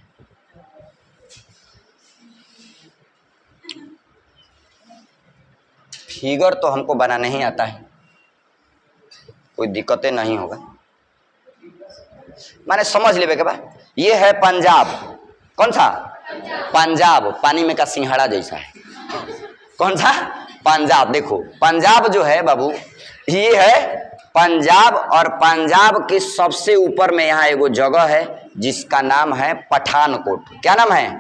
फिगर तो हमको बनाने ही आता है, कोई दिक्कतें नहीं होगा, माने समझ ले के बाद। ये है पंजाब। कौन सा? पंजाब। पानी में का सिंघाड़ा जैसा है। कौन सा? पंजाब। देखो पंजाब जो है बाबू, ये है पंजाब, और पंजाब के सबसे ऊपर में यहाँ एगो जगह है जिसका नाम है पठानकोट। क्या नाम है?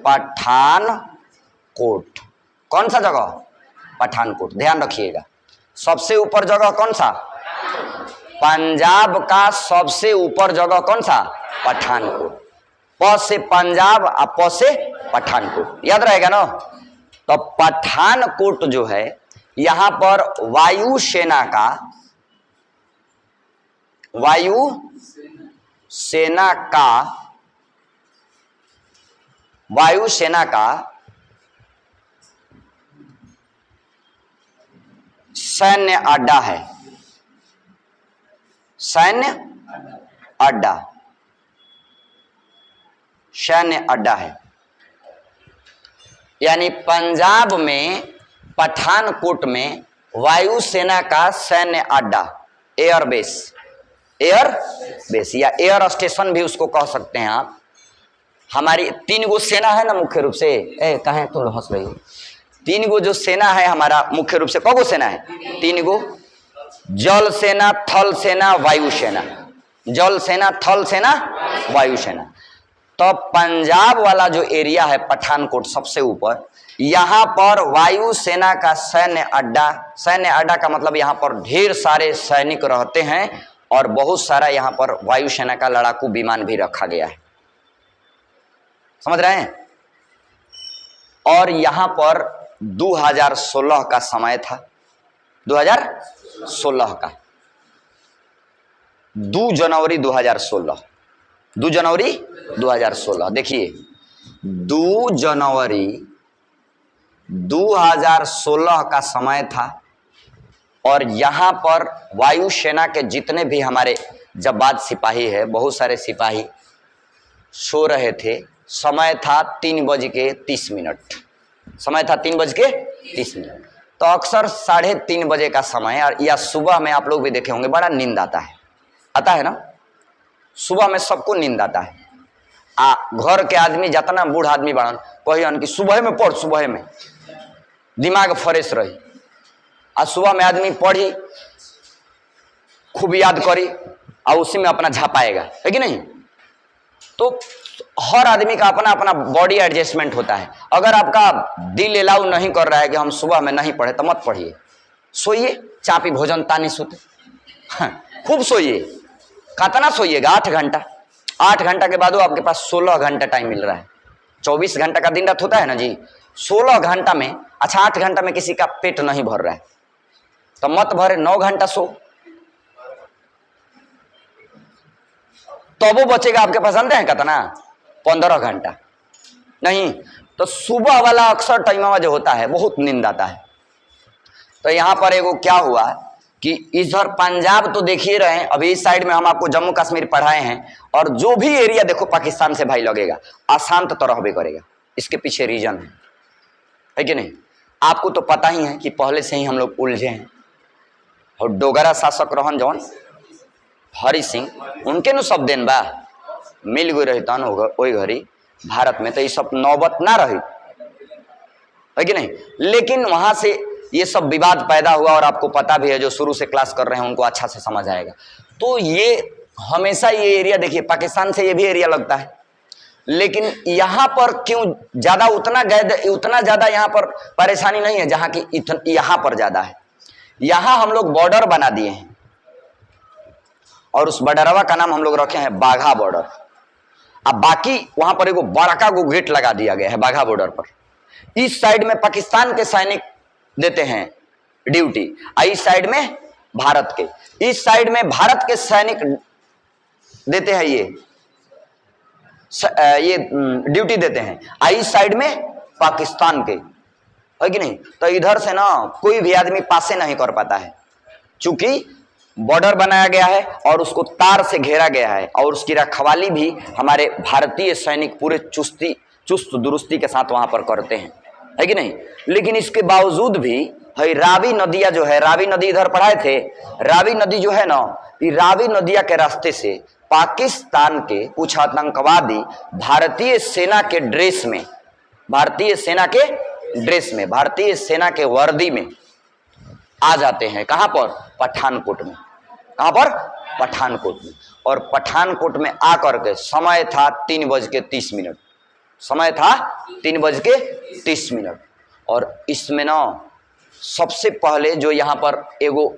पठानकोट। कौन सा जगह? पठानकोट। ध्यान रखिएगा, सबसे ऊपर जगह कौन सा? पंजाब का सबसे ऊपर जगह कौन सा? पठानकोट। प से पंजाब और प से पठानकोट, याद रहेगा ना। तो पठानकोट जो है, यहां पर वायुसेना का सैन्य अड्डा है। सैन्य अड्डा है। यानी पंजाब में पठानकोट में वायुसेना का सैन्य अड्डा, एयरबेस या एयर स्टेशन भी उसको कह सकते हैं आप। हमारी 3 गो सेना है ना मुख्य रूप से, कहाँ तुम हंस रही हो? 3 गो जो सेना है हमारा मुख्य रूप से, कौन सेना है? 3 गो। जल सेना, थल सेना, वायुसेना। जल सेना, थल सेना, वायुसेना। तो पंजाब वाला जो एरिया है पठानकोट सबसे ऊपर, यहां पर वायुसेना का सैन्य अड्डा का मतलब यहां पर ढेर सारे सैनिक रहते हैं, और बहुत सारा यहां पर वायुसेना का लड़ाकू विमान भी रखा गया है। समझ रहे हैं? और यहां पर 2016 का समय था, 2016 का 2 जनवरी 2016। 2 जनवरी 2016। देखिए 2 जनवरी 2016 का समय था, और यहां पर वायुसेना के जितने भी हमारे जब्बाद सिपाही है, बहुत सारे सिपाही सो रहे थे। समय था 3:30। समय था 3:30। तो अक्सर 3:30 बजे का समय, या सुबह में आप लोग भी देखे होंगे, बड़ा नींद आता है ना। सुबह में सबको नींद आता है। घर के आदमी जितना बूढ़ आदमी बड़न कहियन कि सुबह में पढ़, सुबह में दिमाग फ्रेश रही। आज सुबह में आदमी पढ़ी, खूब याद करी, और उसी में अपना झापाएगा, है कि नहीं। तो हर आदमी का अपना अपना बॉडी एडजस्टमेंट होता है। अगर आपका दिल अलाउ नहीं कर रहा है कि हम सुबह में नहीं पढ़े, तो मत पढ़िए, सोइए, चापी भोजन तानी सुते, खूब सोइए। कितना सोइएगा? 8 घंटा। 8 घंटा के बाद आपके पास 16 घंटा टाइम मिल रहा है। 24 घंटा का दिन रात होता है ना जी। 16 घंटा में, अच्छा 8 घंटा में किसी का पेट नहीं भर रहा है तो मत भरे, 9 घंटा सो, तो वो बचेगा आपके पास जानते हैं कितना? 15 घंटा। नहीं तो सुबह वाला अक्सर टाइम जो होता है बहुत नींद आता है। तो यहाँ पर एगो क्या हुआ कि इधर पंजाब तो देखिए रहे हैं, अभी इस साइड में हम आपको जम्मू कश्मीर पढ़ाए हैं, और जो भी एरिया देखो पाकिस्तान से भाई लगेगा, अशांत तो रहबे करेगा। इसके पीछे रीजन है कि नहीं? आपको तो पता ही है कि पहले से ही हम लोग उलझे हैं। और डोगरा शासक रहन जौन हरि सिंह, उनके नु सब देन बा, मिल गई रहता वही घड़ी भारत में, तो ये सब नौबत ना रही, है कि नहीं। लेकिन वहां से ये सब विवाद पैदा हुआ, और आपको पता भी है, जो शुरू से क्लास कर रहे हैं उनको अच्छा से समझ आएगा। तो ये हमेशा ये एरिया देखिए, पाकिस्तान से ये भी एरिया लगता है, लेकिन यहाँ पर क्यों ज्यादा उतना ज्यादा यहाँ पर परेशानी नहीं है जहाँ की यहाँ पर ज्यादा है। यहाँ हम लोग बॉर्डर बना दिए हैं, और उस बॉर्डरवा का नाम हम लोग रखे हैं बाघा बॉर्डर। अब बाकी वहां पर एगो बड़का गो गेट लगा दिया गया है बाघा बॉर्डर पर। इस साइड में पाकिस्तान के सैनिक देते हैं ड्यूटी, इस साइड में भारत के, इस साइड में भारत के सैनिक देते हैं ये ड्यूटी देते हैं, इस साइड में पाकिस्तान के, है कि नहीं। तो इधर से ना कोई भी आदमी पासे नहीं कर पाता है, चूंकि बॉर्डर बनाया गया है और उसको तार से घेरा गया है और उसकी रखवाली भी हमारे भारतीय सैनिक पूरे चुस्त दुरुस्ती के साथ वहां पर करते हैं, है कि नहीं। लेकिन इसके बावजूद भी है रावी नदिया जो है, रावी नदी इधर पढ़ाए थे, रावी नदी जो है ना, ये रावी नदिया के रास्ते से पाकिस्तान के कुछ आतंकवादी भारतीय सेना के ड्रेस में, भारतीय सेना के वर्दी में आ जाते हैं। कहां पर? पठानकोट में। कहां पर? पठानकोट में। और पठानकोट में आकर के समय था 3:30, समय था 3:30। और इसमें ना सबसे पहले जो यहां पर एगो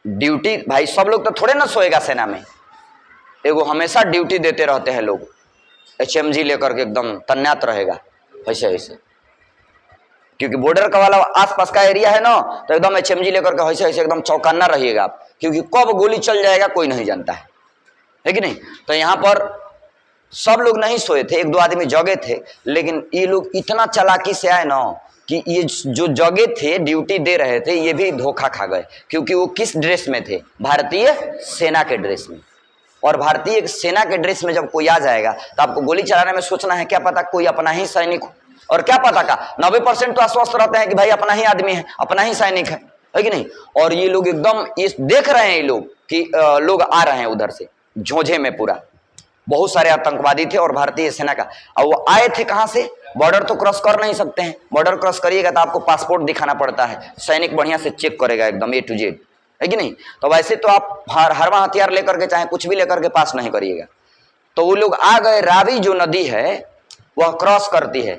ड्यूटी, भाई सब लोग तो थोड़े ना सोएगा सेना में, एगो हमेशा ड्यूटी देते रहते हैं लोग, HMG लेकर के एकदम तैनात रहेगा ऐसे ऐसे, क्योंकि बॉर्डर का वाला आसपास का एरिया है ना, तो एकदम HMG लेकर के ऐसे ऐसे एकदम चौकन्ना रहिएगा आप, क्योंकि कब गोली चल जाएगा कोई नहीं जानता है कि नहीं। तो यहाँ पर सब लोग नहीं सोए थे, 1-2 आदमी जगे थे, लेकिन ये लोग इतना चालाकी से आए ना कि ये जो जगे थे ड्यूटी दे रहे थे, ये भी धोखा खा गए, क्योंकि वो किस ड्रेस में थे? भारतीय सेना के ड्रेस में। और भारतीय सेना के ड्रेस में जब कोई आ जाएगा तो आपको गोली चलाने में सोचना है, क्या पता कोई अपना ही सैनिक हो, और क्या पता का 90% तो आश्वस्त रहते हैं कि भाई अपना ही आदमी है, अपना ही सैनिक है कि नहीं। और ये लोग एकदम ये देख रहे हैं ये लोग कि लोग आ रहे हैं उधर से झोंझे में, पूरा बहुत सारे आतंकवादी थे और भारतीय सेना का। और वो आए थे कहां से? बॉर्डर तो क्रॉस कर नहीं सकते हैं, बॉर्डर क्रॉस करिएगा तो आपको पासपोर्ट दिखाना पड़ता है, सैनिक बढ़िया से चेक करेगा एकदम A to Z, है कि नहीं। तो वैसे तो आप हरवा हथियार लेकर के चाहे कुछ भी लेकर के पास नहीं करिएगा। तो वो लोग आ गए, रावी जो नदी है वह क्रॉस करती है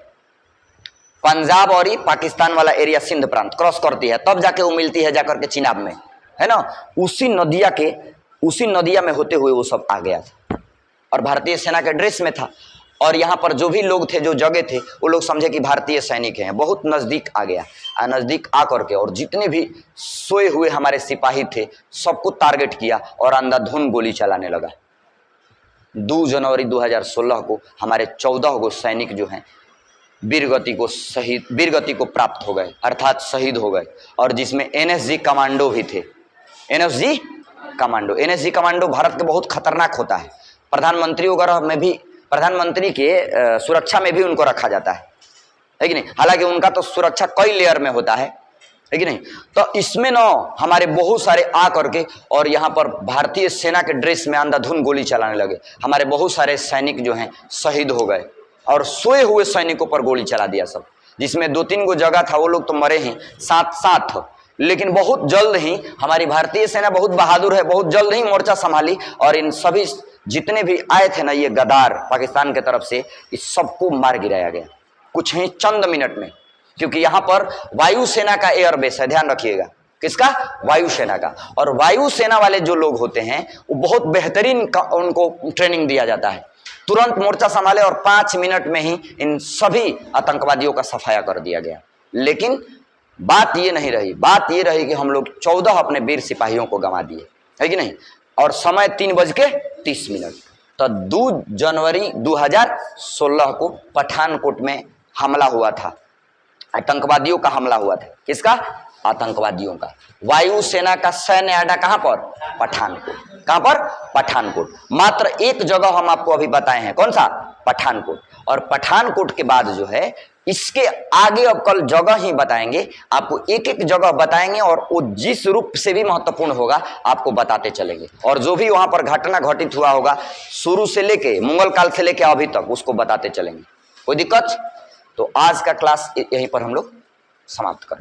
पंजाब और पाकिस्तान वाला एरिया, सिंध प्रांत क्रॉस करती है, तब जाके वो मिलती है जाकर के चिनाब में, है ना। उसी नदिया में होते हुए वो सब आ गया था और भारतीय सेना के ड्रेस में था। और यहाँ पर जो भी लोग थे, जो जगह थे, वो लोग समझे कि भारतीय सैनिक हैं। बहुत नजदीक आ गया, नजदीक आकर के और जितने भी सोए हुए हमारे सिपाही थे सबको टारगेट किया और अंधाधुंध गोली चलाने लगा। 2 जनवरी 2016 को हमारे 14 गो सैनिक जो हैं वीरगति को प्राप्त हो गए, अर्थात शहीद हो गए। और जिसमें NSG कमांडो भी थे। NSG कमांडो भारत के बहुत खतरनाक होता है। प्रधानमंत्री वगैरह में भी, प्रधानमंत्री के सुरक्षा में भी उनको रखा जाता है कि नहीं। हालांकि उनका तो सुरक्षा कई लेयर में होता है कि नहीं। तो इसमें ना हमारे बहुत सारे आ करके और यहाँ पर भारतीय सेना के ड्रेस में अंधाधुंध गोली चलाने लगे। हमारे बहुत सारे सैनिक जो हैं शहीद हो गए और सोए हुए सैनिकों पर गोली चला दिया सब। जिसमें 2-3 गो जगह था, वो लोग तो मरे ही साथ। लेकिन बहुत जल्द ही हमारी भारतीय सेना बहुत बहादुर है, बहुत जल्द ही मोर्चा संभाली और इन सभी जितने भी आए थे ना ये गद्दार पाकिस्तान की तरफ से, इस सबको मार गिराया गया कुछ ही चंद मिनट में। क्योंकि यहाँ पर वायुसेना का एयरबेस है, ध्यान रखिएगा। किसका? वायुसेना का। और वायुसेना वाले जो लोग होते हैं वो बहुत बेहतरीन उनको ट्रेनिंग दिया जाता है, तुरंत मोर्चा संभाले और 5 मिनट में ही इन सभी आतंकवादियों का सफाया कर दिया गया। लेकिन बात ये नहीं रही, बात ये रही कि हम लोग 14 अपने वीर सिपाहियों को गंवा दिए, है कि नहीं। और समय 3:30। तो 2 जनवरी 2016 को पठानकोट में हमला हुआ था, आतंकवादियों का हमला हुआ था। किसका? आतंकवादियों का। वायुसेना का सैन्य अड्डा कहां पर? पठानकोट। कहां पर? पठानकोट। मात्र एक जगह हम आपको अभी बताए हैं, कौन सा? पठानकोट। और पठानकोट के बाद जो है इसके आगे अब कल जगह ही बताएंगे आपको, एक एक जगह बताएंगे और वो जिस रूप से भी महत्वपूर्ण होगा आपको बताते चलेंगे। और जो भी वहां पर घटना घटित हुआ होगा शुरू से लेके मुगल काल से लेके अभी तक उसको बताते चलेंगे। कोई दिक्कत? तो आज का क्लास यहीं पर हम लोग समाप्त करें।